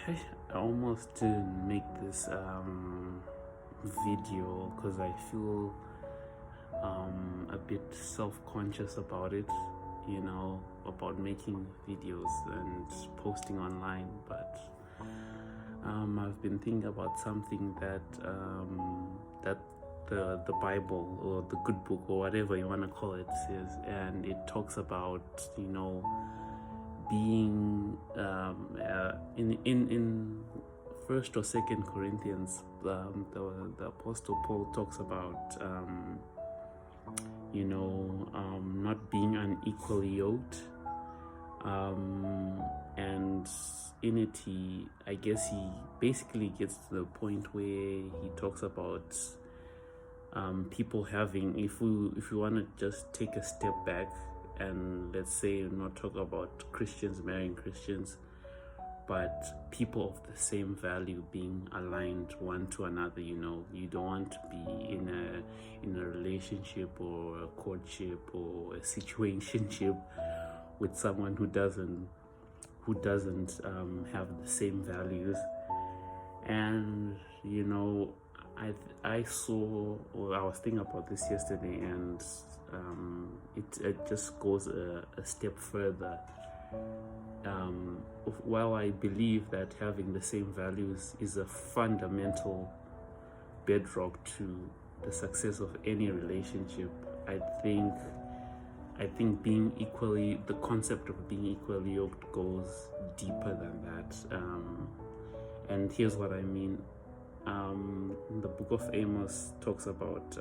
I almost didn't make this video because I feel a bit self-conscious about it, about making videos and posting online. But I've been thinking about something that the Bible or the good book or whatever you want to call it says, and it talks about being in First or Second Corinthians, the Apostle Paul talks about not being unequally yoked, and in it I guess he basically gets to the point where he talks about people having, if we want to just take a step back and let's say not talk about Christians marrying Christians, but people of the same value being aligned one to another. You don't want to be in a relationship or a courtship or a situationship with someone who doesn't have the same values. And I was thinking about this yesterday, and it just goes a step further. While I believe that having the same values is a fundamental bedrock to the success of any relationship, I think the concept of being equally yoked goes deeper than that. And here's what I mean. The book of Amos talks about,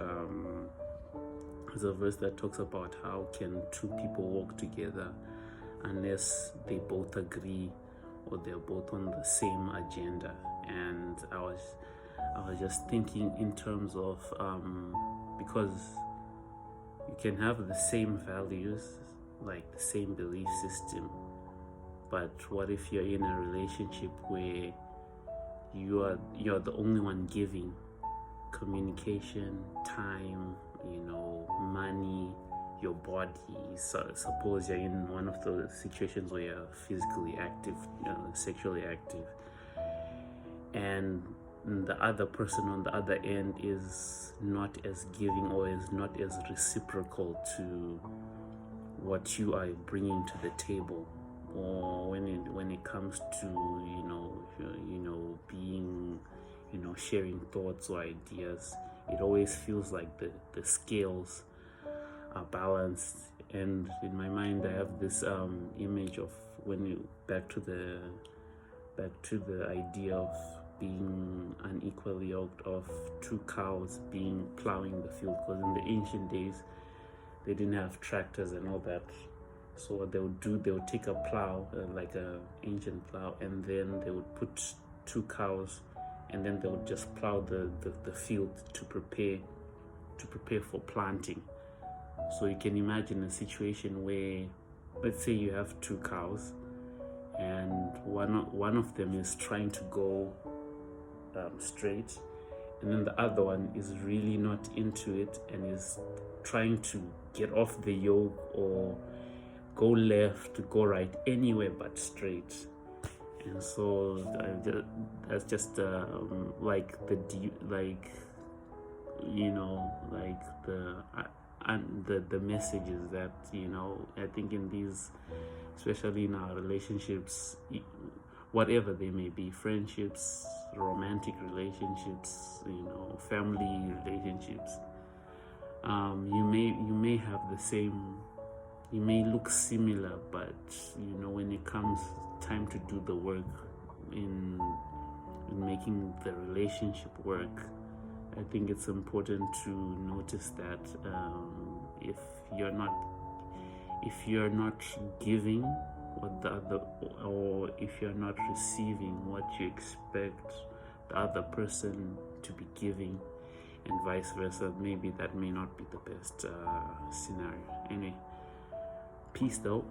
there's a verse that talks about how can two people walk together unless they both agree or they're both on the same agenda. And I was just thinking in terms of because you can have the same values, like the same belief system, but what if you're in a relationship where you're the only one giving communication, time, money, your body? So suppose you're in one of those situations where you're physically active, sexually active, and the other person on the other end is not as giving or is not as reciprocal to what you are bringing to the table, or when it comes to being sharing thoughts or ideas, it always feels like the scales are balanced. And in my mind I have this image of back to the idea of being unequally yoked, of two cows plowing the field, because in the ancient days they didn't have tractors and all that. So what they would take a plow, like a ancient plow, and then they would put two cows, and then they would just plow the field to prepare for planting. So you can imagine a situation where, let's say you have two cows, and one of them is trying to go straight, and then the other one is really not into it and is trying to get off the yoke or go left to go right, anywhere but straight. And so that's just like the message is that I think in these, especially in our relationships, whatever they may be, friendships, romantic relationships, family relationships, you may have the same, you may look similar, but when it comes time to do the work in making the relationship work, I think it's important to notice that if you're not giving what the other, or if you're not receiving what you expect the other person to be giving, and vice versa, maybe that may not be the best scenario. Anyway, peace though.